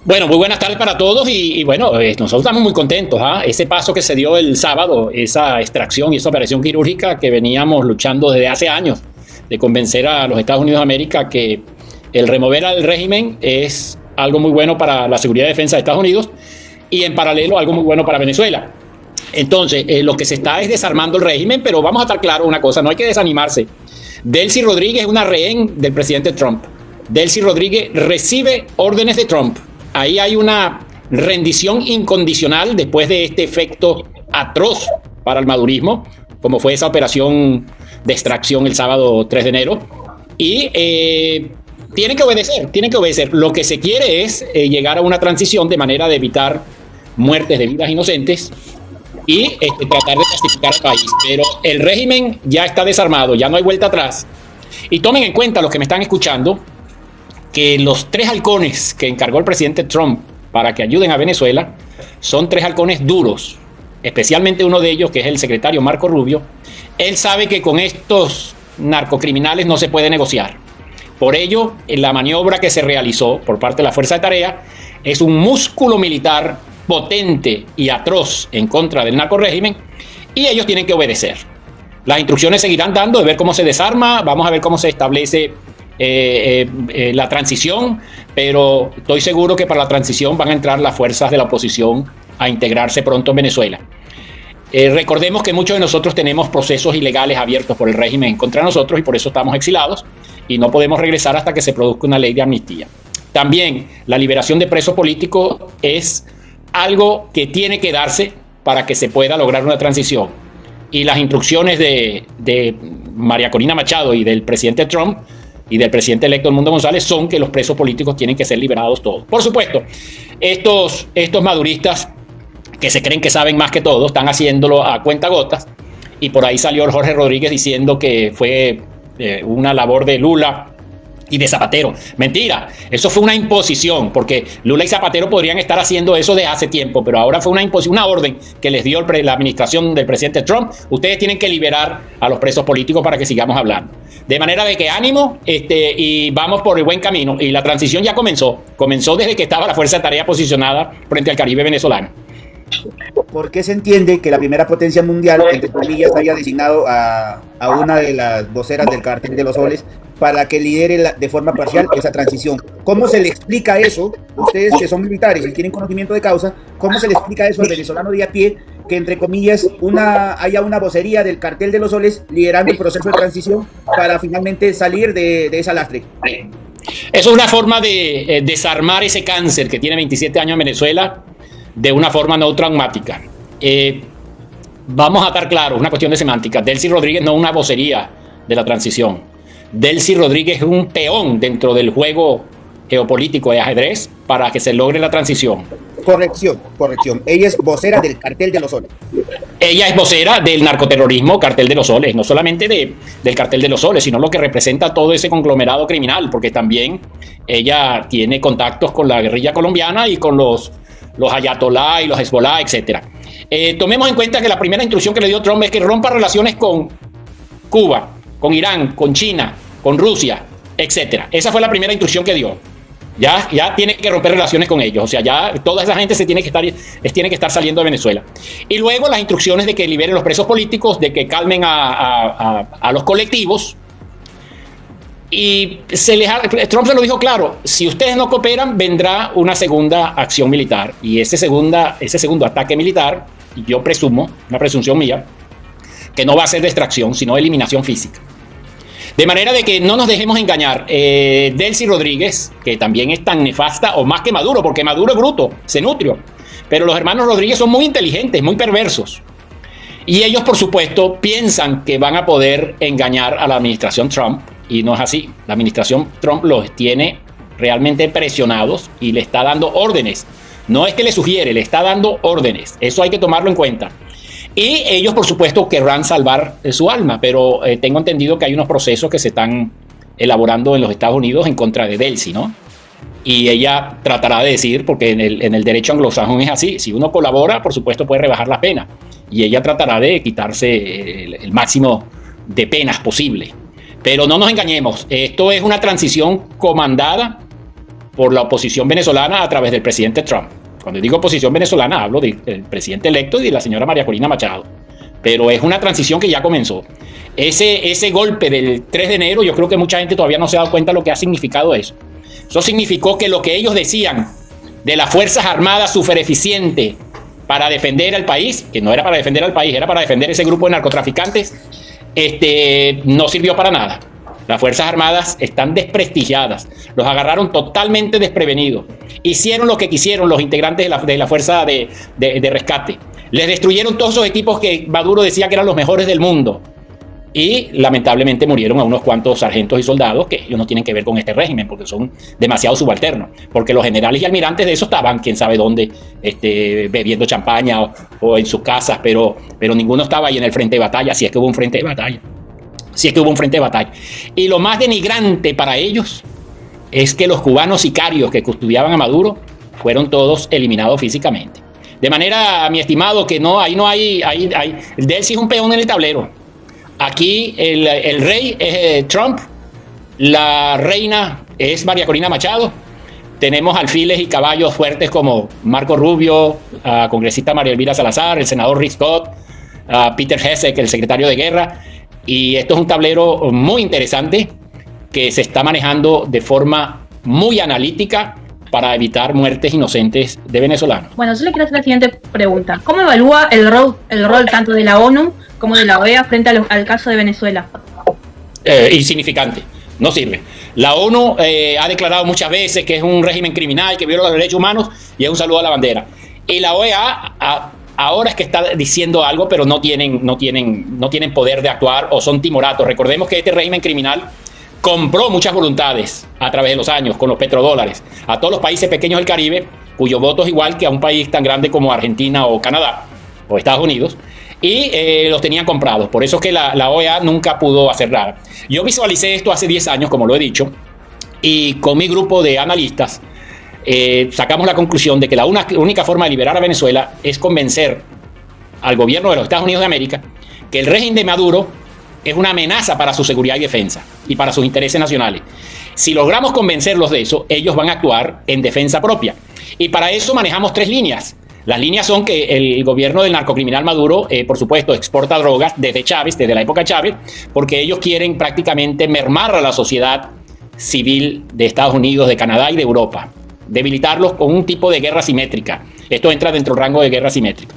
Bueno, muy buenas tardes para todos y bueno, nosotros estamos muy contentos. Ese paso que se dio el sábado, esa extracción y esa operación quirúrgica que veníamos luchando desde hace años, de convencer a los Estados Unidos de América que el remover al régimen es algo muy bueno para la seguridad y defensa de Estados Unidos y en paralelo algo muy bueno para Venezuela. Entonces, lo que se está es desarmando el régimen, pero vamos a estar claros una cosa, no hay que desanimarse. Delcy Rodríguez es una rehén del presidente Trump. Delcy Rodríguez recibe órdenes de Trump. Ahí hay una rendición incondicional después de este efecto atroz para el madurismo, como fue esa operación de extracción el sábado 3 de enero. Y tienen que obedecer. Lo que se quiere es llegar a una transición de manera de evitar muertes de vidas inocentes y tratar de pacificar al país. Pero el régimen ya está desarmado, ya no hay vuelta atrás. Y tomen en cuenta, los que me están escuchando, que los 3 halcones que encargó el presidente Trump para que ayuden a Venezuela son 3 halcones duros, especialmente uno de ellos, que es el secretario Marco Rubio. Él sabe que con estos narcocriminales no se puede negociar. Por ello, la maniobra que se realizó por parte de la Fuerza de Tarea es un músculo militar potente y atroz en contra del narcorrégimen, y ellos tienen que obedecer. Las instrucciones seguirán dando de ver cómo se desarma, vamos a ver cómo se establece la transición, pero estoy seguro que para la transición van a entrar las fuerzas de la oposición a integrarse pronto en Venezuela. Recordemos que muchos de nosotros tenemos procesos ilegales abiertos por el régimen contra nosotros y por eso estamos exilados y no podemos regresar hasta que se produzca una ley de amnistía. También la liberación de presos políticos es algo que tiene que darse para que se pueda lograr una transición. Y las instrucciones de María Corina Machado y del presidente Trump y del presidente electo Edmundo González son que los presos políticos tienen que ser liberados todos. Por supuesto, estos maduristas que se creen que saben más que todos están haciéndolo a cuentagotas, y por ahí salió Jorge Rodríguez diciendo que fue una labor de Lula y de Zapatero. Mentira, eso fue una imposición, porque Lula y Zapatero podrían estar haciendo eso desde hace tiempo, pero ahora fue una orden que les dio la administración del presidente Trump. Ustedes tienen que liberar a los presos políticos para que sigamos hablando. De manera de que ánimo, y vamos por el buen camino. Y la transición ya comenzó desde que estaba la Fuerza de Tarea posicionada frente al Caribe venezolano. ¿Por qué se entiende que la primera potencia mundial, entre comillas, haya designado a una de las voceras del Cartel de los Soles para que lidere de forma parcial esa transición? ¿Cómo se le explica eso? Ustedes que son militares y tienen conocimiento de causa, ¿cómo se le explica eso al venezolano de a pie, que entre comillas haya una vocería del Cartel de los Soles liderando el proceso de transición para finalmente salir de esa lastre? Eso es una forma de desarmar ese cáncer que tiene 27 años en Venezuela de una forma no traumática. Vamos a estar claros, una cuestión de semántica. Delcy Rodríguez no es una vocería de la transición. Delcy Rodríguez es un peón dentro del juego geopolítico de ajedrez para que se logre la transición. Corrección. Ella es vocera del Cartel de los Soles. Ella es vocera del narcoterrorismo Cartel de los Soles, no solamente del Cartel de los Soles, sino lo que representa todo ese conglomerado criminal, porque también ella tiene contactos con la guerrilla colombiana y con los ayatolá y los Hezbollah, etc. Tomemos en cuenta que la primera instrucción que le dio Trump es que rompa relaciones con Cuba, con Irán, con China, con Rusia, etc. Esa fue la primera instrucción que dio. Ya tiene que romper relaciones con ellos. O sea, ya toda esa gente tiene que estar saliendo de Venezuela. Y luego las instrucciones de que liberen los presos políticos, de que calmen a los colectivos. Y Trump se lo dijo claro: si ustedes no cooperan, vendrá una segunda acción militar. Y ese segundo ataque militar, yo presumo, una presunción mía, que no va a ser de extracción, sino de eliminación física. De manera de que no nos dejemos engañar. Delcy Rodríguez, que también es tan nefasta o más que Maduro, porque Maduro es bruto, se nutrió. Pero los hermanos Rodríguez son muy inteligentes, muy perversos. Y ellos, por supuesto, piensan que van a poder engañar a la administración Trump. Y no es así. La administración Trump los tiene realmente presionados y le está dando órdenes. No es que le sugiere, le está dando órdenes. Eso hay que tomarlo en cuenta. Y ellos, por supuesto, querrán salvar su alma, pero tengo entendido que hay unos procesos que se están elaborando en los Estados Unidos en contra de Delcy, ¿no? Y ella tratará de decir, porque en el derecho anglosajón es así, si uno colabora, por supuesto, puede rebajar la pena. Y ella tratará de quitarse el máximo de penas posible. Pero no nos engañemos, esto es una transición comandada por la oposición venezolana a través del presidente Trump. Cuando digo oposición venezolana, hablo del presidente electo y de la señora María Corina Machado. Pero es una transición que ya comenzó. Ese golpe del 3 de enero, yo creo que mucha gente todavía no se ha dado cuenta de lo que ha significado eso. Eso significó que lo que ellos decían de las Fuerzas Armadas súper eficientes para defender al país, que no era para defender al país, era para defender ese grupo de narcotraficantes, no sirvió para nada. Las Fuerzas Armadas están desprestigiadas, los agarraron totalmente desprevenidos, hicieron lo que quisieron los integrantes de la Fuerza de Rescate, les destruyeron todos esos equipos que Maduro decía que eran los mejores del mundo, y lamentablemente murieron a unos cuantos sargentos y soldados que ellos no tienen que ver con este régimen porque son demasiado subalternos, porque los generales y almirantes de eso estaban quién sabe dónde, bebiendo champaña o en sus casas, pero ninguno estaba ahí en el frente de batalla, si es que hubo un frente de batalla. Y lo más denigrante para ellos es que los cubanos sicarios que custodiaban a Maduro fueron todos eliminados físicamente. De manera, mi estimado, que ahí no hay, Delcy es un peón en el tablero. Aquí el rey es Trump, la reina es María Corina Machado, tenemos alfiles y caballos fuertes como Marco Rubio, congresista María Elvira Salazar, el senador Rick Scott, Peter Hesek, el secretario de guerra, y esto es un tablero muy interesante que se está manejando de forma muy analítica para evitar muertes inocentes de venezolanos. Bueno, yo le quiero hacer la siguiente pregunta. ¿Cómo evalúa el rol tanto de la ONU como de la OEA frente al caso de Venezuela? Insignificante, no sirve. La ONU ha declarado muchas veces que es un régimen criminal, que viola los derechos humanos, y es un saludo a la bandera. Y la OEA ahora es que está diciendo algo, pero no tienen poder de actuar o son timoratos. Recordemos que este régimen criminal compró muchas voluntades a través de los años con los petrodólares a todos los países pequeños del Caribe, cuyo voto es igual que a un país tan grande como Argentina o Canadá o Estados Unidos, y los tenían comprados. Por eso es que la OEA nunca pudo hacer nada. Yo visualicé esto hace 10 años, como lo he dicho, y con mi grupo de analistas sacamos la conclusión de que la única forma de liberar a Venezuela es convencer al gobierno de los Estados Unidos de América que el régimen de Maduro es una amenaza para su seguridad y defensa y para sus intereses nacionales. Si logramos convencerlos de eso, ellos van a actuar en defensa propia. Y para eso manejamos 3 líneas. Las líneas son que el gobierno del narcocriminal Maduro, por supuesto, exporta drogas desde Chávez, desde la época de Chávez, porque ellos quieren prácticamente mermar a la sociedad civil de Estados Unidos, de Canadá y de Europa, debilitarlos con un tipo de guerra simétrica. Esto entra dentro del rango de guerra simétrica.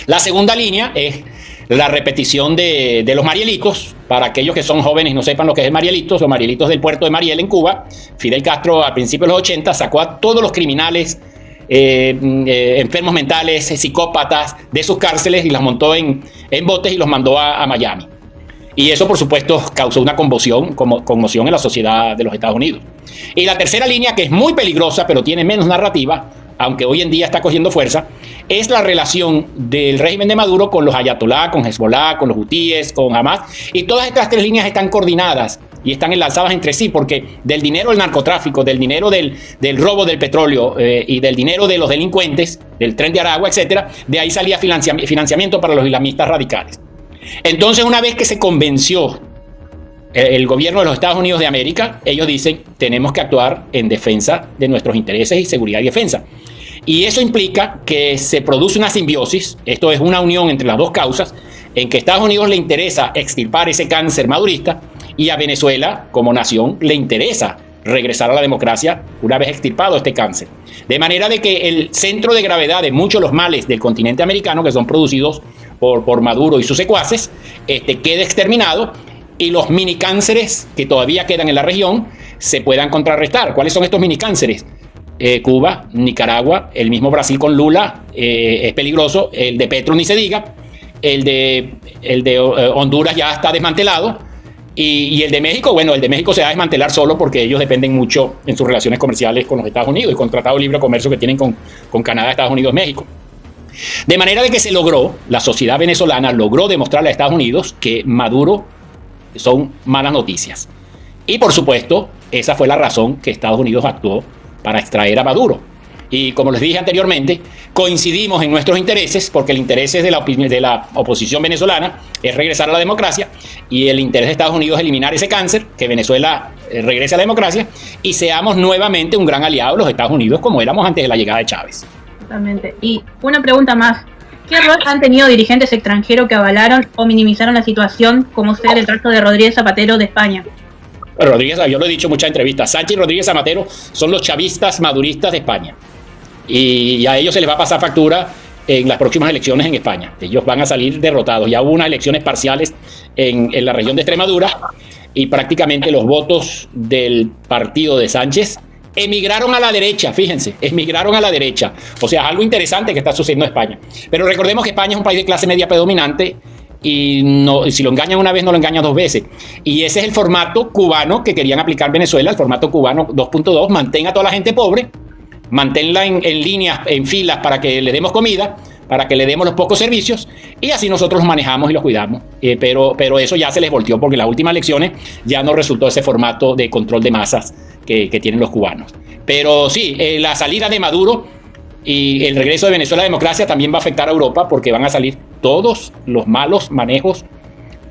La segunda línea es la repetición de los Marielitos. Para aquellos que son jóvenes y no sepan lo que es el Marielitos, los Marielitos del puerto de Mariel en Cuba, Fidel Castro a principios de los 80 sacó a todos los criminales, enfermos mentales, psicópatas de sus cárceles y las montó en botes y los mandó a Miami. Y eso, por supuesto, causó una conmoción en la sociedad de los Estados Unidos. Y la tercera línea, que es muy peligrosa, pero tiene menos narrativa, aunque hoy en día está cogiendo fuerza, es la relación del régimen de Maduro con los ayatolá, con Hezbollah, con los hutíes, con Hamas. Y todas estas 3 líneas están coordinadas y están enlazadas entre sí, porque del dinero del narcotráfico, del dinero del robo del petróleo y del dinero de los delincuentes, del Tren de Aragua, etcétera, de ahí salía financiamiento para los islamistas radicales. Entonces, una vez que se convenció el gobierno de los Estados Unidos de América, ellos dicen, tenemos que actuar en defensa de nuestros intereses y seguridad y defensa. Y eso implica que se produce una simbiosis, esto es una unión entre las dos causas, en que a Estados Unidos le interesa extirpar ese cáncer madurista y a Venezuela, como nación, le interesa regresar a la democracia una vez extirpado este cáncer. De manera de que el centro de gravedad de muchos de los males del continente americano, que son producidos por Maduro y sus secuaces, quede exterminado y los minicánceres que todavía quedan en la región se puedan contrarrestar. ¿Cuáles son estos minicánceres? Cuba, Nicaragua, el mismo Brasil con Lula es peligroso, el de Petro ni se diga, el de Honduras ya está desmantelado y el de México, bueno, el de México se va a desmantelar solo porque ellos dependen mucho en sus relaciones comerciales con los Estados Unidos y con Tratado de Libre Comercio que tienen con Canadá, Estados Unidos, México. De manera de que se logró, la sociedad venezolana logró demostrarle a Estados Unidos que Maduro son malas noticias. Y por supuesto, esa fue la razón que Estados Unidos actuó para extraer a Maduro. Y como les dije anteriormente, coincidimos en nuestros intereses, porque el interés de la oposición venezolana es regresar a la democracia, y el interés de Estados Unidos es eliminar ese cáncer, que Venezuela regrese a la democracia, y seamos nuevamente un gran aliado de los Estados Unidos, como éramos antes de la llegada de Chávez. Totalmente. Y una pregunta más. ¿Qué rol han tenido dirigentes extranjeros que avalaron o minimizaron la situación, como ser el caso de Rodríguez Zapatero de España? Rodríguez, yo lo he dicho en muchas entrevistas, Sánchez y Rodríguez Zapatero son los chavistas maduristas de España. Y a ellos se les va a pasar factura en las próximas elecciones en España. Ellos van a salir derrotados. Ya hubo unas elecciones parciales en la región de Extremadura y prácticamente los votos del partido de Sánchez emigraron a la derecha, fíjense, emigraron a la derecha. O sea, es algo interesante que está sucediendo en España. Pero recordemos que España es un país de clase media predominante y no, si lo engañan una vez, no lo engañan dos veces. Y ese es el formato cubano que querían aplicar Venezuela, el formato cubano 2.2, mantenga a toda la gente pobre, manténla en líneas, en filas para que le demos comida, para que le demos los pocos servicios, y así nosotros los manejamos y los cuidamos. Pero eso ya se les volteó, porque en las últimas elecciones ya no resultó ese formato de control de masas que tienen los cubanos. Pero sí, la salida de Maduro y el regreso de Venezuela a la democracia también va a afectar a Europa, porque van a salir todos los malos manejos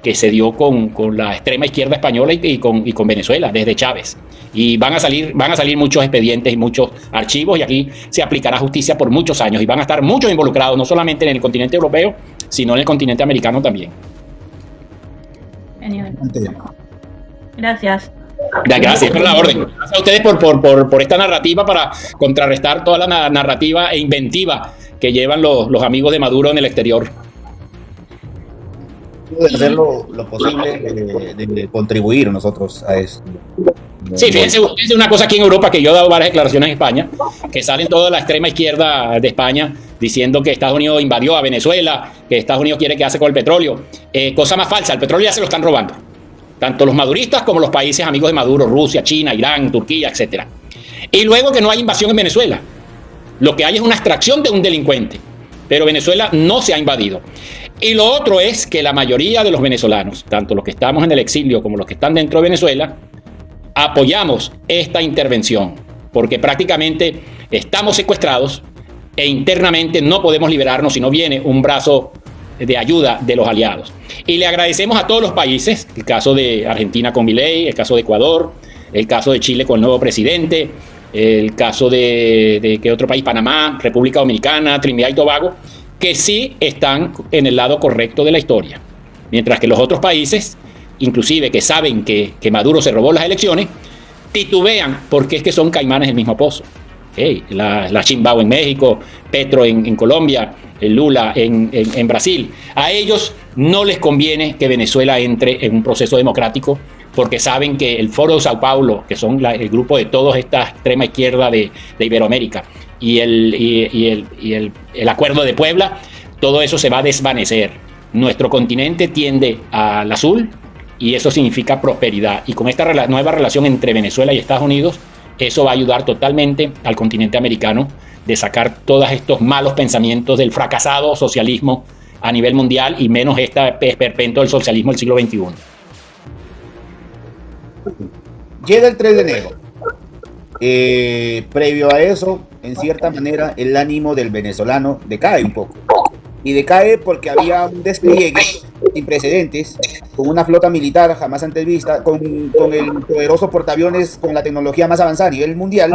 que se dio con la extrema izquierda española y con Venezuela desde Chávez. Y van a salir muchos expedientes y muchos archivos, y aquí se aplicará justicia por muchos años, y van a estar muchos involucrados, no solamente en el continente europeo, sino en el continente americano también. Genial. Gracias. Gracias por la orden. Gracias a ustedes por esta narrativa para contrarrestar toda la narrativa e inventiva que llevan los amigos de Maduro en el exterior. De hacer lo posible de contribuir nosotros a esto. Sí, fíjense una cosa aquí en Europa, que yo he dado varias declaraciones en España, que salen toda la extrema izquierda de España diciendo que Estados Unidos invadió a Venezuela, que Estados Unidos quiere quedarse con el petróleo. Cosa más falsa, el petróleo ya se lo están robando, tanto los maduristas como los países amigos de Maduro, Rusia, China, Irán, Turquía, etc. Y luego que no hay invasión en Venezuela, lo que hay es una extracción de un delincuente, pero Venezuela no se ha invadido. Y lo otro es que la mayoría de los venezolanos, tanto los que estamos en el exilio como los que están dentro de Venezuela, apoyamos esta intervención, porque prácticamente estamos secuestrados e internamente no podemos liberarnos si no viene un brazo de ayuda de los aliados. Y le agradecemos a todos los países, el caso de Argentina con Milei, el caso de Ecuador, el caso de Chile con el nuevo presidente, el caso de ¿qué otro país? Panamá, República Dominicana, Trinidad y Tobago, que sí están en el lado correcto de la historia. Mientras que los otros países, inclusive que saben que Maduro se robó las elecciones, titubean porque es que son caimanes del mismo pozo. La Chimbao en México, Petro en Colombia, el Lula en Brasil. A ellos no les conviene que Venezuela entre en un proceso democrático, porque saben que el Foro de Sao Paulo, que son el grupo de toda esta extrema izquierda de Iberoamérica, y el Acuerdo de Puebla, todo eso se va a desvanecer. Nuestro continente tiende al azul, y eso significa prosperidad. Y con esta nueva relación entre Venezuela y Estados Unidos, eso va a ayudar totalmente al continente americano de sacar todos estos malos pensamientos del fracasado socialismo a nivel mundial, y menos este esperpento del socialismo del siglo XXI. Llega el 3 de enero. Previo a eso, en cierta manera, el ánimo del venezolano decae un poco. Y decae porque había un despliegue sin precedentes, con una flota militar jamás antes vista, con el poderoso portaaviones con la tecnología más avanzada a nivel mundial,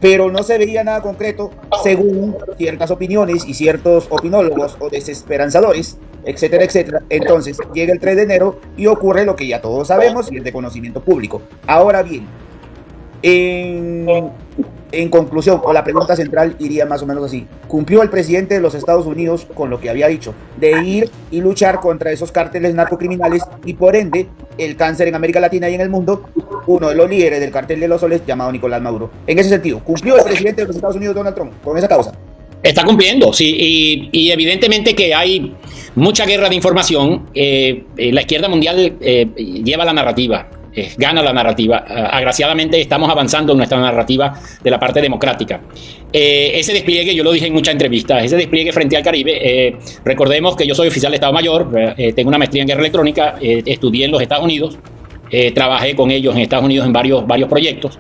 pero no se veía nada concreto según ciertas opiniones y ciertos opinólogos o desesperanzadores, etcétera, etcétera. Entonces llega el 3 de enero y ocurre lo que ya todos sabemos y es de conocimiento público. Ahora bien, en conclusión, o la pregunta central iría más o menos así: ¿cumplió el presidente de los Estados Unidos con lo que había dicho de ir y luchar contra esos cárteles narcocriminales y por ende el cáncer en América Latina y en el mundo? Uno de los líderes del cartel de los soles, llamado Nicolás Maduro. En ese sentido, ¿cumplió el presidente de los Estados Unidos, Donald Trump, con esa causa? Está cumpliendo, sí, y evidentemente que hay mucha guerra de información. La izquierda mundial lleva la narrativa, gana la narrativa. Agraciadamente estamos avanzando en nuestra narrativa de la parte democrática. Ese despliegue, yo lo dije en muchas entrevistas, ese despliegue frente al Caribe, recordemos que yo soy oficial de Estado Mayor, tengo una maestría en guerra electrónica, estudié en los Estados Unidos, trabajé con ellos en Estados Unidos en varios proyectos,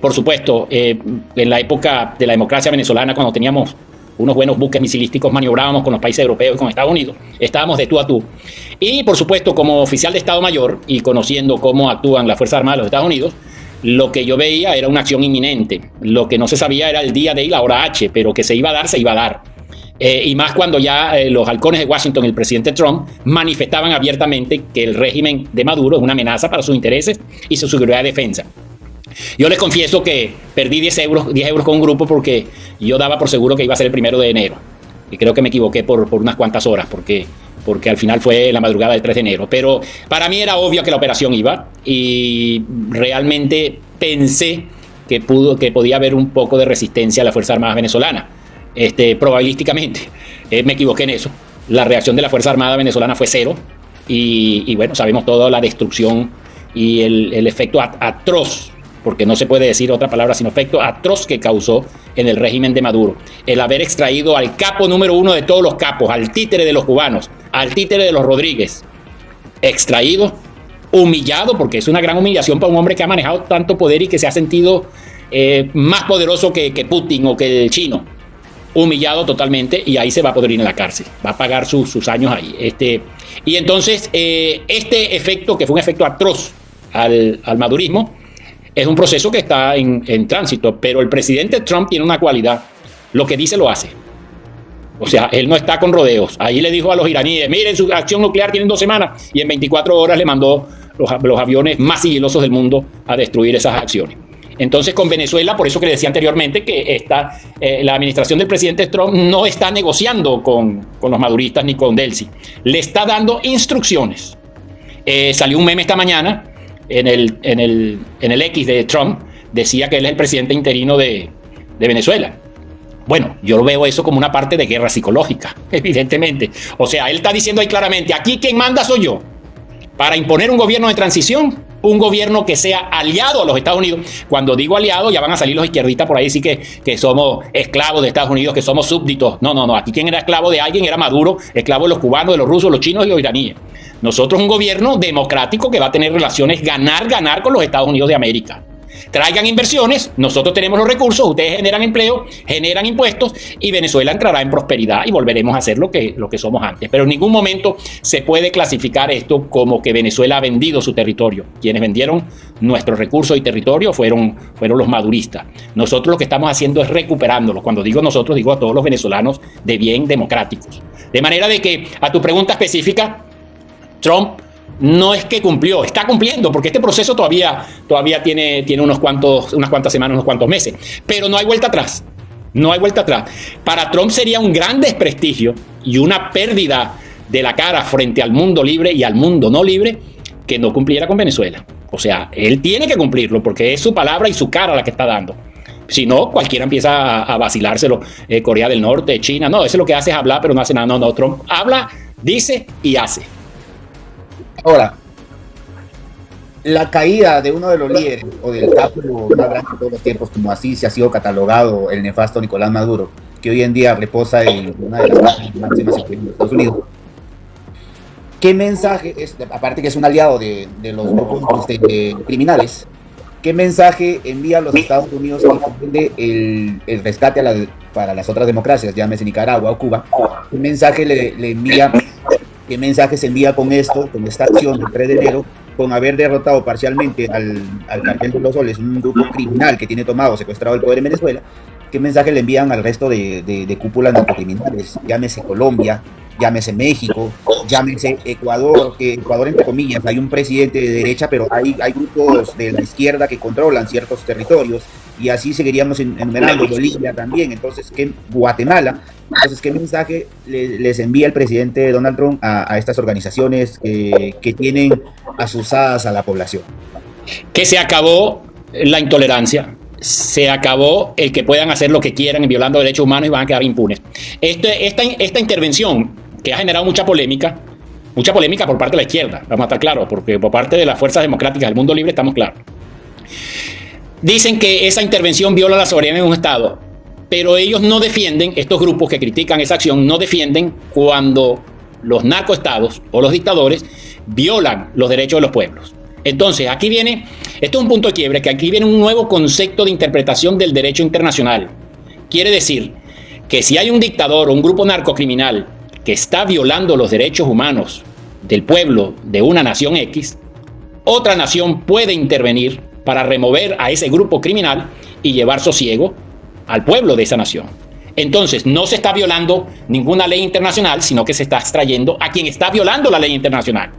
Por supuesto, en la época de la democracia venezolana, cuando teníamos unos buenos buques misilísticos, maniobrábamos con los países europeos y con Estados Unidos. Estábamos de tú a tú. Y, por supuesto, como oficial de Estado Mayor y conociendo cómo actúan las Fuerzas Armadas de los Estados Unidos, lo que yo veía era una acción inminente. Lo que no se sabía era el día D y la hora H, pero que se iba a dar, se iba a dar. Y más cuando ya los halcones de Washington y el presidente Trump manifestaban abiertamente que el régimen de Maduro es una amenaza para sus intereses y su seguridad de defensa. Yo les confieso que perdí 10 euros con un grupo porque yo daba por seguro que iba a ser el 1 de enero. Y creo que me equivoqué por unas cuantas horas porque al final fue la madrugada del 3 de enero. Pero para mí era obvio que la operación iba y realmente pensé que podía haber un poco de resistencia a las Fuerzas Armadas venezolanas. Probabilísticamente. Me equivoqué en eso. La reacción de la Fuerza Armada venezolana fue cero. Y bueno, sabemos toda la destrucción y el efecto atroz, porque no se puede decir otra palabra sino efecto atroz que causó en el régimen de Maduro. El haber extraído al capo número 1 de todos los capos, al títere de los cubanos, al títere de los Rodríguez, extraído, humillado, porque es una gran humillación para un hombre que ha manejado tanto poder y que se ha sentido más poderoso que Putin o que el chino. Humillado totalmente, y ahí se va a poder ir en la cárcel, va a pagar sus años ahí. Y entonces este efecto, que fue un efecto atroz al madurismo, es un proceso que está en tránsito, pero el presidente Trump tiene una cualidad: lo que dice lo hace. O sea, él no está con rodeos. Ahí le dijo a los iraníes: miren, su acción nuclear tienen 2 semanas, y en 24 horas le mandó los aviones más sigilosos del mundo a destruir esas acciones. Entonces, con Venezuela, por eso que le decía anteriormente que la administración del presidente Trump no está negociando con los maduristas ni con Delcy. Le está dando instrucciones. Salió un meme esta mañana en el X de Trump, decía que él es el presidente interino de Venezuela. Bueno, yo veo eso como una parte de guerra psicológica, evidentemente. O sea, él está diciendo ahí claramente: aquí quien manda soy yo, para imponer un gobierno de transición, un gobierno que sea aliado a los Estados Unidos. Cuando digo aliado, ya van a salir los izquierdistas por ahí, sí que somos esclavos de Estados Unidos, que somos súbditos. No, aquí quien era esclavo de alguien era Maduro, esclavo de los cubanos, de los rusos, los chinos y los iraníes. Nosotros un gobierno democrático que va a tener relaciones ganar con los Estados Unidos de América. Traigan inversiones, nosotros tenemos los recursos, ustedes generan empleo, generan impuestos, y Venezuela entrará en prosperidad y volveremos a ser lo que somos antes. Pero en ningún momento se puede clasificar esto como que Venezuela ha vendido su territorio. Quienes vendieron nuestros recursos y territorio fueron los maduristas. Nosotros lo que estamos haciendo es recuperándolos. Cuando digo nosotros, digo a todos los venezolanos de bien democráticos. De manera de que, a tu pregunta específica, Trump no es que cumplió, está cumpliendo, porque este proceso todavía tiene unas cuantas semanas, unos cuantos meses, pero no hay vuelta atrás. No hay vuelta atrás. Para Trump sería un gran desprestigio y una pérdida de la cara frente al mundo libre y al mundo no libre que no cumpliera con Venezuela. O sea, él tiene que cumplirlo porque es su palabra y su cara la que está dando. Si no, cualquiera empieza a vacilárselo. Corea del Norte, China, no, eso es lo que hace es hablar, pero no hace nada. No, Trump habla, dice y hace. Ahora, la caída de uno de los líderes o del capo más grande de todos los tiempos, como así se ha sido catalogado el nefasto Nicolás Maduro, que hoy en día reposa en una de las máximas de Estados Unidos. ¿Qué mensaje, aparte que es un aliado de los grupos criminales, qué mensaje envía a los Estados Unidos el rescate para las otras democracias, llámese Nicaragua o Cuba? ¿Qué mensaje le envía? ¿Qué mensaje se envía con esto, con esta acción del 3 de enero, con haber derrotado parcialmente al Cartel de los Soles, un grupo criminal que tiene secuestrado el poder en Venezuela? ¿Qué mensaje le envían al resto de cúpulas narcocriminales? Llámese Colombia, llámese México, llámese Ecuador, que Ecuador entre comillas, hay un presidente de derecha, pero hay grupos de la izquierda que controlan ciertos territorios, y así seguiríamos enumerando, Bolivia también, entonces Guatemala. Entonces, ¿qué mensaje les envía el presidente Donald Trump a estas organizaciones que tienen asusadas a la población? Que se acabó la intolerancia, se acabó el que puedan hacer lo que quieran violando derechos humanos y van a quedar impunes. Esta intervención que ha generado mucha polémica por parte de la izquierda, vamos a estar claros, porque por parte de las fuerzas democráticas del mundo libre estamos claros. Dicen que esa intervención viola la soberanía de un Estado, pero ellos no defienden, estos grupos que critican esa acción, no defienden cuando los narcoestados o los dictadores violan los derechos de los pueblos. Entonces, esto es un punto de quiebre, que aquí viene un nuevo concepto de interpretación del derecho internacional. Quiere decir que si hay un dictador o un grupo narcocriminal que está violando los derechos humanos del pueblo de una nación X, otra nación puede intervenir para remover a ese grupo criminal y llevar sosiego al pueblo de esa nación. Entonces, no se está violando ninguna ley internacional, sino que se está extrayendo a quien está violando la ley internacional.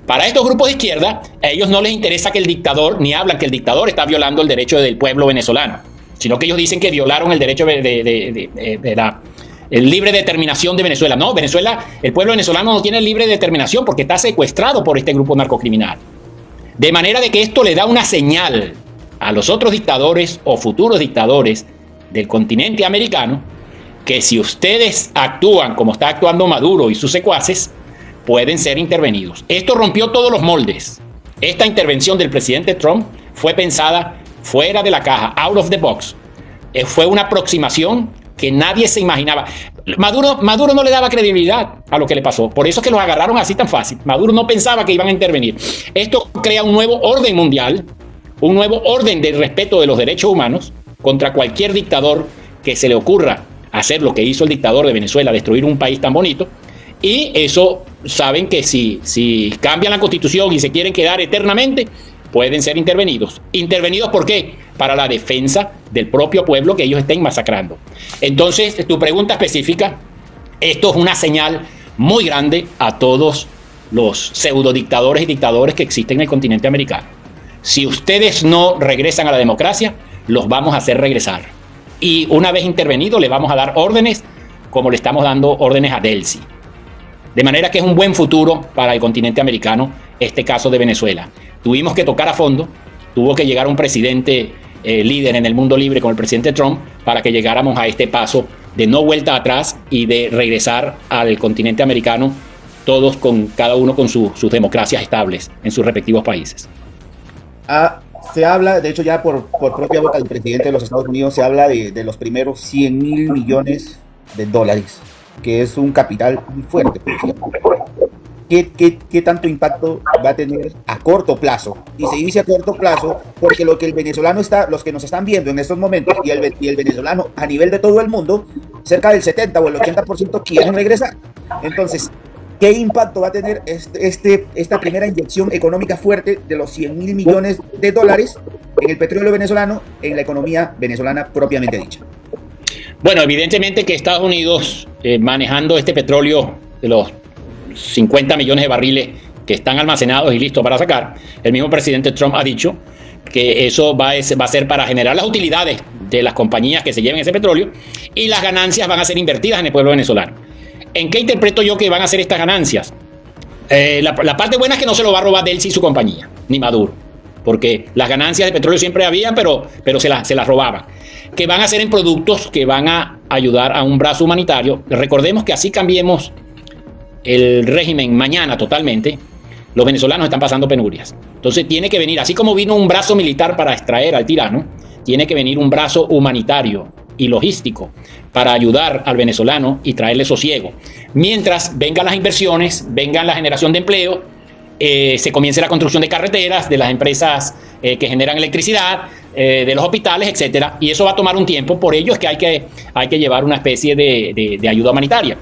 Para estos grupos de izquierda, a ellos no les interesa que el dictador, ni hablan que el dictador está violando el derecho del pueblo venezolano, sino que ellos dicen que violaron el derecho de la libre determinación de Venezuela. No, Venezuela, el pueblo venezolano no tiene libre determinación porque está secuestrado por este grupo narcocriminal. De manera de que esto le da una señal a los otros dictadores o futuros dictadores del continente americano, que si ustedes actúan como está actuando Maduro y sus secuaces, pueden ser intervenidos. Esto rompió todos los moldes. Esta intervención del presidente Trump fue pensada fuera de la caja, out of the box. Fue una aproximación que nadie se imaginaba. Maduro no le daba credibilidad a lo que le pasó. Por eso es que los agarraron así tan fácil. Maduro no pensaba que iban a intervenir. Esto crea un nuevo orden mundial, un nuevo orden de respeto de los derechos humanos contra cualquier dictador que se le ocurra hacer lo que hizo el dictador de Venezuela, destruir un país tan bonito. Y eso saben que si cambian la constitución y se quieren quedar eternamente, pueden ser intervenidos. ¿Intervenidos por qué? Para la defensa del propio pueblo que ellos estén masacrando. Entonces, tu pregunta específica, esto es una señal muy grande a todos los pseudodictadores y dictadores que existen en el continente americano. Si ustedes no regresan a la democracia, los vamos a hacer regresar. Y una vez intervenido, le vamos a dar órdenes como le estamos dando órdenes a Delcy. De manera que es un buen futuro para el continente americano este caso de Venezuela. Tuvimos que tocar a fondo, tuvo que llegar un presidente líder en el mundo libre como el presidente Trump para que llegáramos a este paso de no vuelta atrás y de regresar al continente americano, todos cada uno con sus democracias estables en sus respectivos países. Se habla, de hecho ya por propia boca del presidente de los Estados Unidos, se habla de los primeros 100.000 millones de dólares, que es un capital muy fuerte. ¿Qué tanto impacto va a tener a corto plazo? Y se dice a corto plazo porque lo que el venezolano los que nos están viendo en estos momentos y el venezolano a nivel de todo el mundo, cerca del 70 o el 80% quieren regresar. Entonces, ¿qué impacto va a tener esta primera inyección económica fuerte de los 100.000 millones de dólares en el petróleo venezolano, en la economía venezolana propiamente dicha? Bueno, evidentemente que Estados Unidos, manejando este petróleo de los 50 millones de barriles que están almacenados y listos para sacar, el mismo presidente Trump ha dicho que eso va a ser para generar las utilidades de las compañías que se lleven ese petróleo y las ganancias van a ser invertidas en el pueblo venezolano. ¿En qué interpreto yo que van a ser estas ganancias? La parte buena es que no se lo va a robar Delcy y su compañía, ni Maduro, porque las ganancias de petróleo siempre habían, pero se las robaban. Que van a ser en productos que van a ayudar a un brazo humanitario. Recordemos que así cambiemos el régimen mañana totalmente, los venezolanos están pasando penurias. Entonces tiene que venir, así como vino un brazo militar para extraer al tirano, tiene que venir un brazo humanitario y logístico para ayudar al venezolano y traerle sosiego. Mientras vengan las inversiones, vengan la generación de empleo, se comience la construcción de carreteras, de las empresas que generan electricidad, de los hospitales, etcétera. Y eso va a tomar un tiempo, por ello es que hay que llevar una especie de ayuda humanitaria.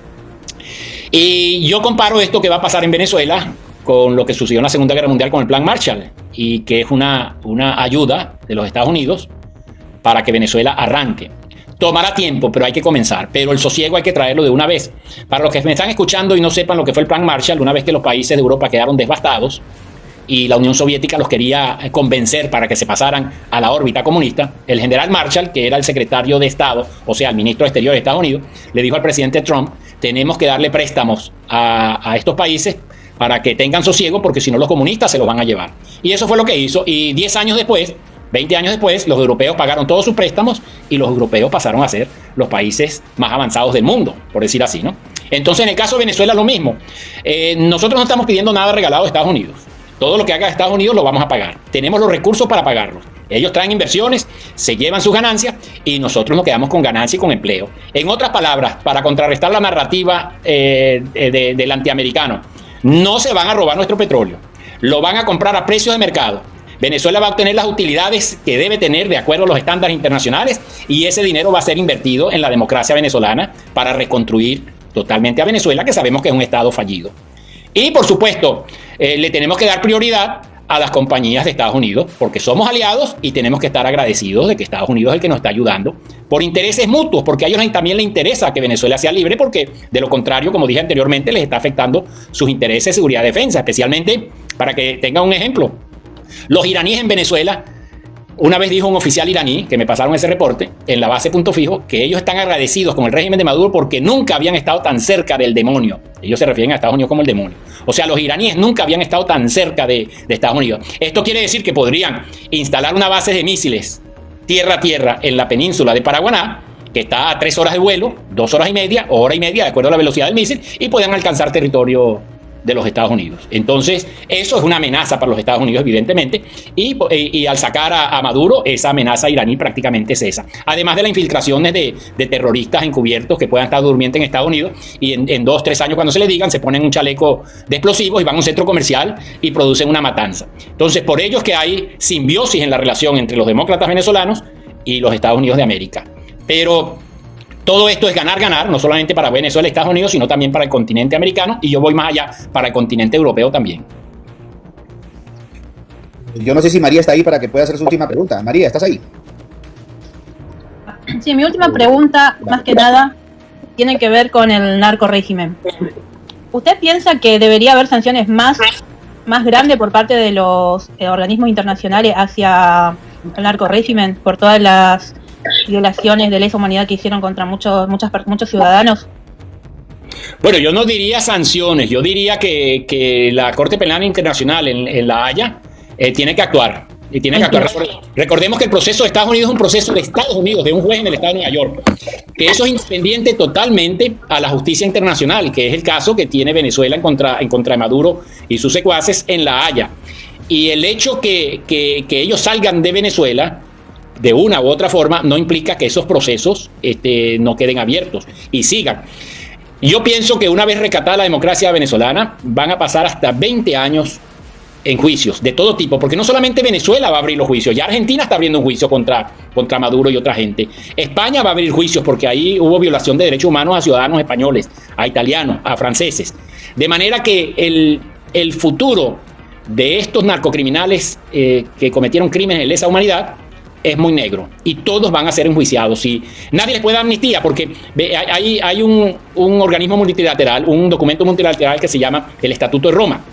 Y yo comparo esto que va a pasar en Venezuela con lo que sucedió en la Segunda Guerra Mundial con el Plan Marshall, y que es una ayuda de los Estados Unidos para que Venezuela arranque. Tomará tiempo, pero hay que comenzar. Pero el sosiego hay que traerlo de una vez. Para los que me están escuchando y no sepan lo que fue el Plan Marshall, una vez que los países de Europa quedaron devastados y la Unión Soviética los quería convencer para que se pasaran a la órbita comunista, el general Marshall, que era el secretario de Estado, o sea, el ministro de Exteriores de Estados Unidos, le dijo al presidente Trump: tenemos que darle préstamos a estos países para que tengan sosiego, porque si no los comunistas se los van a llevar. Y eso fue lo que hizo. Y 10 años después, 20 años después, los europeos pagaron todos sus préstamos y los europeos pasaron a ser los países más avanzados del mundo, por decir así, ¿no? Entonces, en el caso de Venezuela, lo mismo. Nosotros no estamos pidiendo nada regalado a Estados Unidos. Todo lo que haga Estados Unidos lo vamos a pagar. Tenemos los recursos para pagarlos. Ellos traen inversiones, se llevan sus ganancias y nosotros nos quedamos con ganancia y con empleo. En otras palabras, para contrarrestar la narrativa del antiamericano, no se van a robar nuestro petróleo. lo van a comprar a precios de mercado. Venezuela va a obtener las utilidades que debe tener de acuerdo a los estándares internacionales y ese dinero va a ser invertido en la democracia venezolana para reconstruir totalmente a Venezuela, que sabemos que es un estado fallido. Y por supuesto, le tenemos que dar prioridad a las compañías de Estados Unidos, porque somos aliados y tenemos que estar agradecidos de que Estados Unidos es el que nos está ayudando por intereses mutuos, porque a ellos también les interesa que Venezuela sea libre, porque de lo contrario, como dije anteriormente, les está afectando sus intereses de seguridad y defensa, especialmente, para que tengan un ejemplo, los iraníes en Venezuela. Una vez dijo un oficial iraní, que me pasaron ese reporte, en la base Punto Fijo, que ellos están agradecidos con el régimen de Maduro porque nunca habían estado tan cerca del demonio. Ellos se refieren a Estados Unidos como el demonio. O sea, los iraníes nunca habían estado tan cerca de Estados Unidos. Esto quiere decir que podrían instalar una base de misiles tierra a tierra en la península de Paraguaná, que está a 3 horas de vuelo, 2 horas y media o hora y media, de acuerdo a la velocidad del misil, y puedan alcanzar territorio de los Estados Unidos. Entonces, eso es una amenaza para los Estados Unidos, evidentemente, y al sacar a Maduro, esa amenaza iraní prácticamente cesa. Además de las infiltraciones de terroristas encubiertos que puedan estar durmientes en Estados Unidos y en 2 o 3 años, cuando se les digan, se ponen un chaleco de explosivos y van a un centro comercial y producen una matanza. Entonces, por ello es que hay simbiosis en la relación entre los demócratas venezolanos y los Estados Unidos de América. Pero todo esto es ganar, no solamente para Venezuela y Estados Unidos, sino también para el continente americano, y yo voy más allá, para el continente europeo también. Yo no sé si María está ahí para que pueda hacer su última pregunta. María, ¿estás ahí? Sí, mi última pregunta, más que nada, tiene que ver con el narcorrégimen. ¿Usted piensa que debería haber sanciones más grandes por parte de los organismos internacionales hacia el narcorrégimen por todas las violaciones de lesa humanidad que hicieron contra muchos ciudadanos? Bueno, yo no diría sanciones, yo diría que la Corte Penal Internacional en La Haya tiene que actuar. Y tiene que actuar. Recordemos que el proceso de Estados Unidos es un proceso de Estados Unidos, de un juez en el estado de Nueva York, que eso es independiente totalmente a la justicia internacional, que es el caso que tiene Venezuela en contra de Maduro y sus secuaces en La Haya. Y el hecho que ellos salgan de Venezuela de una u otra forma no implica que esos procesos no queden abiertos y sigan. Yo pienso que una vez rescatada la democracia venezolana, van a pasar hasta 20 años en juicios de todo tipo, porque no solamente Venezuela va a abrir los juicios, ya Argentina está abriendo un juicio contra Maduro y otra gente. España va a abrir juicios porque ahí hubo violación de derechos humanos a ciudadanos españoles, a italianos, a franceses. De manera que el futuro de estos narcocriminales que cometieron crímenes de lesa humanidad es muy negro y todos van a ser enjuiciados y nadie les puede dar amnistía porque hay un organismo multilateral, un documento multilateral que se llama el Estatuto de Roma.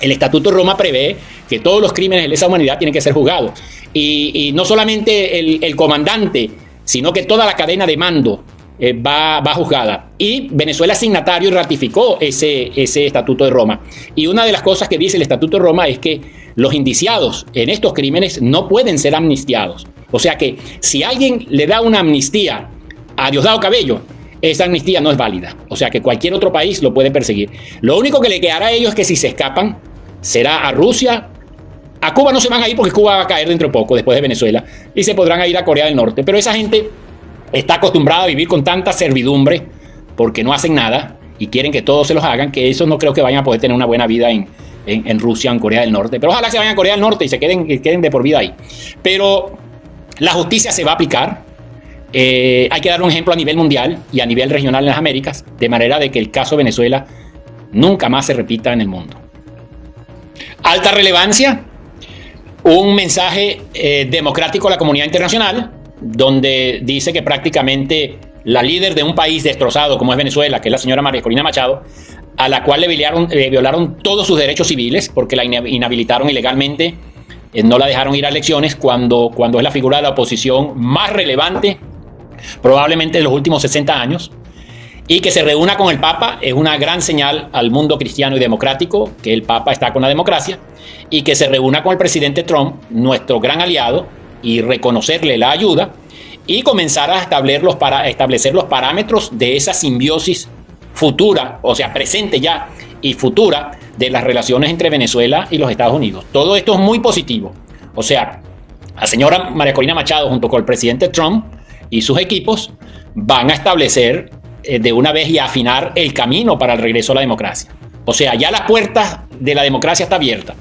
El Estatuto de Roma prevé que todos los crímenes de lesa humanidad tienen que ser juzgados y no solamente el comandante, sino que toda la cadena de mando va juzgada. Y Venezuela es signatario y ratificó ese Estatuto de Roma. Y una de las cosas que dice el Estatuto de Roma es que los indiciados en estos crímenes no pueden ser amnistiados. O sea que si alguien le da una amnistía a Diosdado Cabello, esa amnistía no es válida. O sea que cualquier otro país lo puede perseguir. Lo único que le quedará a ellos es que si se escapan, será a Rusia. A Cuba no se van a ir porque Cuba va a caer dentro de poco, después de Venezuela, y se podrán ir a Corea del Norte. Pero esa gente está acostumbrada a vivir con tanta servidumbre porque no hacen nada y quieren que todos se los hagan, que esos no creo que vayan a poder tener una buena vida en Rusia o en Corea del Norte. Pero ojalá se vayan a Corea del Norte y se queden de por vida ahí. Pero la justicia se va a aplicar. Hay que dar un ejemplo a nivel mundial y a nivel regional en las Américas, de manera de que el caso Venezuela nunca más se repita en el mundo. Alta relevancia, un mensaje democrático a la comunidad internacional, donde dice que prácticamente la líder de un país destrozado como es Venezuela, que es la señora María Corina Machado, a la cual le violaron todos sus derechos civiles porque la inhabilitaron ilegalmente, no la dejaron ir a elecciones cuando es la figura de la oposición más relevante probablemente de los últimos 60 años, y que se reúna con el Papa es una gran señal al mundo cristiano y democrático que el Papa está con la democracia, y que se reúna con el presidente Trump, nuestro gran aliado, y reconocerle la ayuda y comenzar a establecer los parámetros de esa simbiosis futura, o sea, presente ya y futura, de las relaciones entre Venezuela y los Estados Unidos. Todo esto es muy positivo. O sea, la señora María Corina Machado junto con el presidente Trump y sus equipos van a establecer de una vez y a afinar el camino para el regreso a la democracia. O sea, ya la puerta de la democracia está abierta,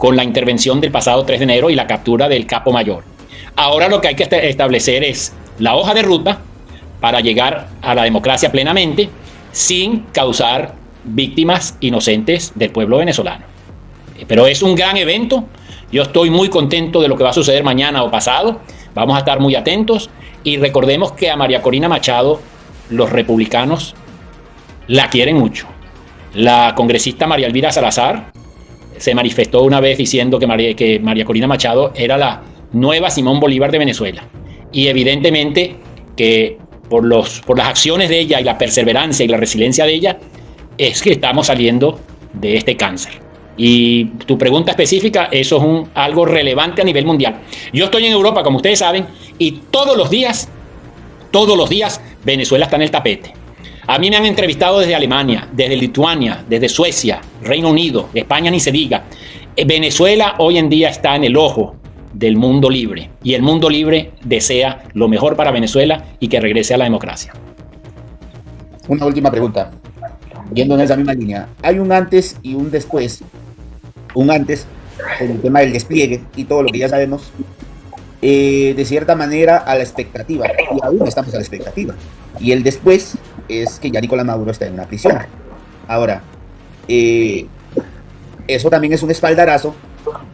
con la intervención del pasado 3 de enero y la captura del capo mayor. Ahora lo que hay que establecer es la hoja de ruta para llegar a la democracia plenamente sin causar víctimas inocentes del pueblo venezolano. Pero es un gran evento. Yo estoy muy contento de lo que va a suceder mañana o pasado. Vamos a estar muy atentos y recordemos que a María Corina Machado los republicanos la quieren mucho. La congresista María Elvira Salazar se manifestó una vez diciendo que María Corina Machado era la nueva Simón Bolívar de Venezuela. Y evidentemente que por las acciones de ella y la perseverancia y la resiliencia de ella es que estamos saliendo de este cáncer. Y tu pregunta específica, eso es algo relevante a nivel mundial. Yo estoy en Europa, como ustedes saben, y todos los días, Venezuela está en el tapete. A mí me han entrevistado desde Alemania, desde Lituania, desde Suecia, Reino Unido, España ni se diga. Venezuela hoy en día está en el ojo del mundo libre, y el mundo libre desea lo mejor para Venezuela y que regrese a la democracia. Una última pregunta, yendo en esa misma línea. Hay un antes y un después. Un antes con el tema del despliegue y todo lo que ya sabemos, de cierta manera a la expectativa, y aún estamos a la expectativa. Y el después es que ya Nicolás Maduro está en una prisión. Ahora, eso también es un espaldarazo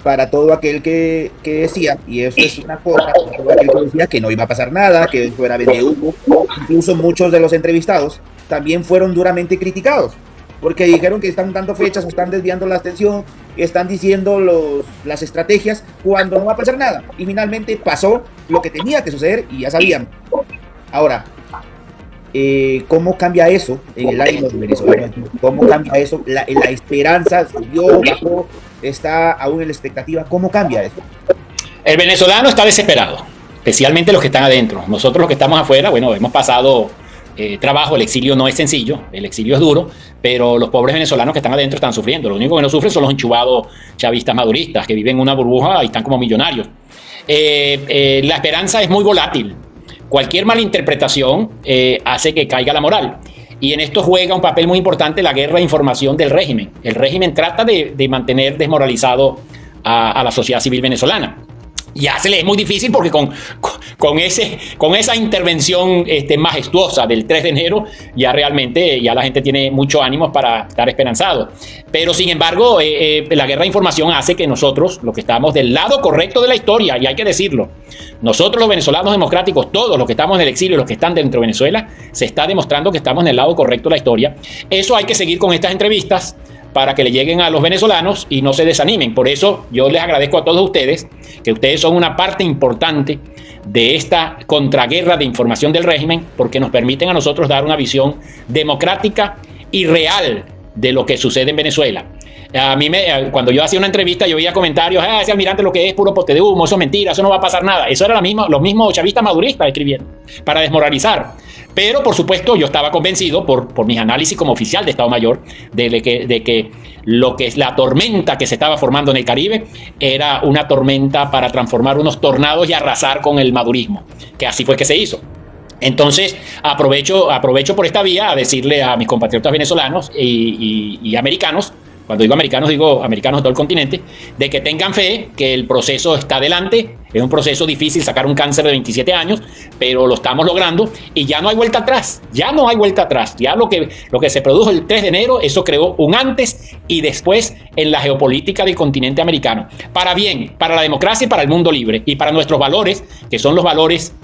para todo aquel que decía, y eso es una cosa, todo aquel que decía que no iba a pasar nada, que eso era vende humo. Incluso muchos de los entrevistados también fueron duramente criticados, porque dijeron que están dando fechas, están desviando la atención, están diciendo las estrategias, cuando no va a pasar nada. Y finalmente pasó lo que tenía que suceder y ya sabían. Ahora, ¿cómo cambia eso en el ánimo de Venezuela? ¿Cómo cambia eso? La esperanza subió, bajó, está aún en la expectativa. ¿Cómo cambia eso? El venezolano está desesperado, especialmente los que están adentro. Nosotros los que estamos afuera, bueno, hemos pasado trabajo, el exilio no es sencillo, el exilio es duro, pero los pobres venezolanos que están adentro están sufriendo. Lo único que no sufren son los enchuvados chavistas maduristas que viven en una burbuja y están como millonarios. La esperanza es muy volátil. Cualquier malinterpretación hace que caiga la moral. Y en esto juega un papel muy importante la guerra de información del régimen. El régimen trata de mantener desmoralizado a la sociedad civil venezolana. Ya se le es muy difícil porque con esa intervención majestuosa del 3 de enero ya realmente ya la gente tiene mucho ánimo para estar esperanzado. Pero sin embargo, la guerra de información hace que nosotros, los que estamos del lado correcto de la historia, y hay que decirlo, nosotros los venezolanos democráticos, todos los que estamos en el exilio y los que están dentro de Venezuela, se está demostrando que estamos en el lado correcto de la historia. Eso hay que seguir con estas entrevistas para que le lleguen a los venezolanos y no se desanimen. Por eso yo les agradezco a todos ustedes, que ustedes son una parte importante de esta contraguerra de información del régimen, porque nos permiten a nosotros dar una visión democrática y real de lo que sucede en Venezuela. A mí, cuando yo hacía una entrevista, yo veía comentarios, ese almirante lo que es puro pote de humo, eso es mentira, eso no va a pasar nada. Eso era los mismos chavistas maduristas escribiendo, para desmoralizar. Pero, por supuesto, yo estaba convencido, por mis análisis como oficial de Estado Mayor, de que lo que es la tormenta que se estaba formando en el Caribe era una tormenta para transformar unos tornados y arrasar con el madurismo, que así fue que se hizo. Entonces, aprovecho por esta vía a decirle a mis compatriotas venezolanos y americanos, cuando digo americanos de todo el continente, de que tengan fe, que el proceso está adelante. Es un proceso difícil sacar un cáncer de 27 años, pero lo estamos logrando y ya no hay vuelta atrás. Ya no hay vuelta atrás. Ya lo que se produjo el 3 de enero, eso creó un antes y después en la geopolítica del continente americano. Para bien, para la democracia y para el mundo libre y para nuestros valores, que son los valores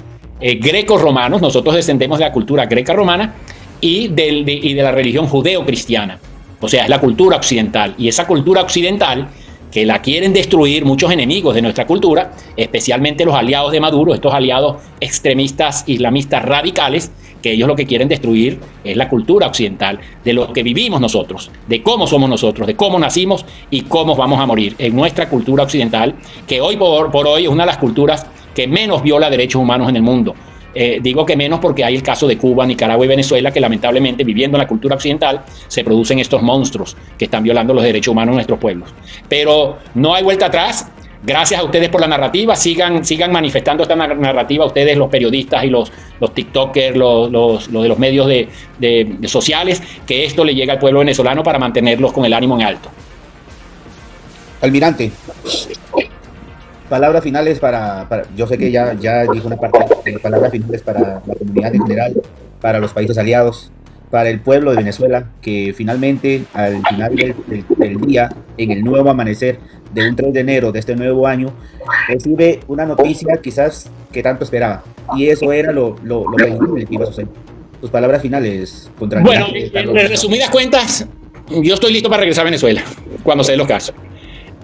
greco-romanos. Nosotros descendemos de la cultura greca-romana y de la religión judeo-cristiana. O sea, es la cultura occidental. Y esa cultura occidental, que la quieren destruir muchos enemigos de nuestra cultura, especialmente los aliados de Maduro, estos aliados extremistas, islamistas radicales, que ellos lo que quieren destruir es la cultura occidental, de lo que vivimos nosotros, de cómo somos nosotros, de cómo nacimos y cómo vamos a morir en nuestra cultura occidental, que hoy por hoy es una de las culturas que menos viola derechos humanos en el mundo. Digo que menos porque hay el caso de Cuba, Nicaragua y Venezuela, que lamentablemente, viviendo en la cultura occidental, se producen estos monstruos que están violando los derechos humanos en nuestros pueblos. Pero no hay vuelta atrás. Gracias a ustedes por la narrativa. Sigan manifestando esta narrativa, ustedes, los periodistas y los tiktokers, los de los medios de sociales, que esto le llegue al pueblo venezolano para mantenerlos con el ánimo en alto. Almirante, palabras finales yo sé que ya dijo una parte, palabras finales para la comunidad en general, para los países aliados, para el pueblo de Venezuela, que finalmente al final del día, en el nuevo amanecer de un 3 de enero de este nuevo año, recibe una noticia quizás que tanto esperaba, y eso era lo que iba a suceder. Tus palabras finales contra el Bueno, en resumidas cuentas, yo estoy listo para regresar a Venezuela cuando se den los casos.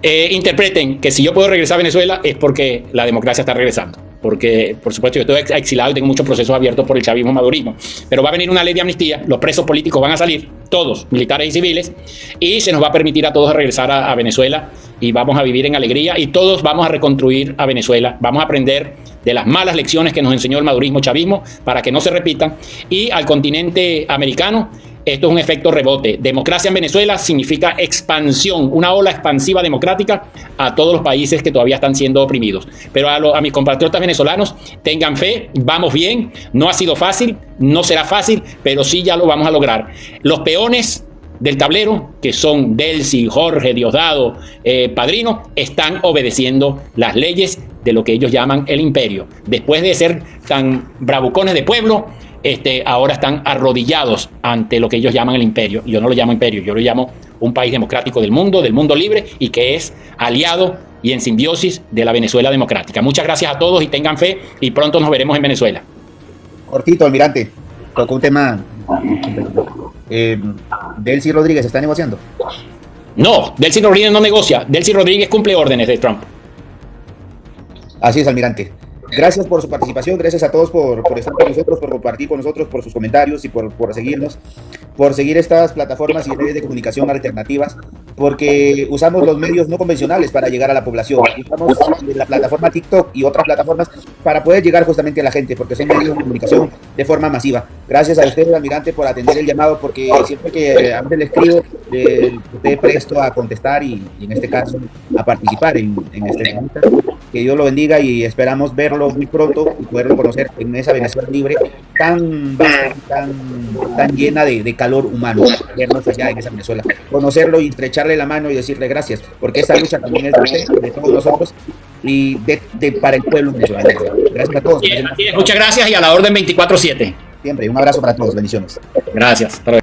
Interpreten que si yo puedo regresar a Venezuela es porque la democracia está regresando. Porque, por supuesto, yo estoy exilado y tengo muchos procesos abiertos por el chavismo madurismo. Pero va a venir una ley de amnistía, los presos políticos van a salir, todos, militares y civiles, y se nos va a permitir a todos regresar a Venezuela y vamos a vivir en alegría y todos vamos a reconstruir a Venezuela. Vamos a aprender de las malas lecciones que nos enseñó el madurismo chavismo para que no se repitan. Y al continente americano, esto es un efecto rebote. Democracia en Venezuela significa expansión, una ola expansiva democrática a todos los países que todavía están siendo oprimidos. Pero a mis compatriotas venezolanos, tengan fe, vamos bien, no ha sido fácil, no será fácil, pero sí ya lo vamos a lograr. Los peones del tablero, que son Delcy, Jorge, Diosdado, Padrino, están obedeciendo las leyes de lo que ellos llaman el imperio. Después de ser tan bravucones de pueblo, ahora están arrodillados ante lo que ellos llaman el imperio. Yo no lo llamo imperio, yo lo llamo un país democrático del mundo libre y que es aliado y en simbiosis de la Venezuela democrática. Muchas gracias a todos y tengan fe y pronto nos veremos en Venezuela. Cortito, almirante, tocó un tema. Delcy Rodríguez está negociando. No, Delcy Rodríguez no negocia, Delcy Rodríguez cumple órdenes de Trump. Así es, almirante. Gracias por su participación, gracias a todos por estar con nosotros, por compartir con nosotros, por sus comentarios y por seguirnos, por seguir estas plataformas y redes de comunicación alternativas, porque usamos los medios no convencionales para llegar a la población. Usamos la plataforma TikTok y otras plataformas para poder llegar justamente a la gente, porque son medios de comunicación de forma masiva. Gracias a usted, almirante, por atender el llamado, porque siempre que a veces le escribo, estoy presto a contestar y en este caso a participar en este evento. Que Dios lo bendiga y esperamos verlo muy pronto y poderlo conocer en esa Venezuela libre tan llena de calor humano, vernos allá en esa Venezuela, conocerlo y estrecharle la mano y decirle gracias, porque esta lucha también es de todos nosotros y para el pueblo venezolano. Gracias a todos. Muchas gracias y a la orden 24/7. Siempre, un abrazo para todos, bendiciones. Gracias. Hasta luego.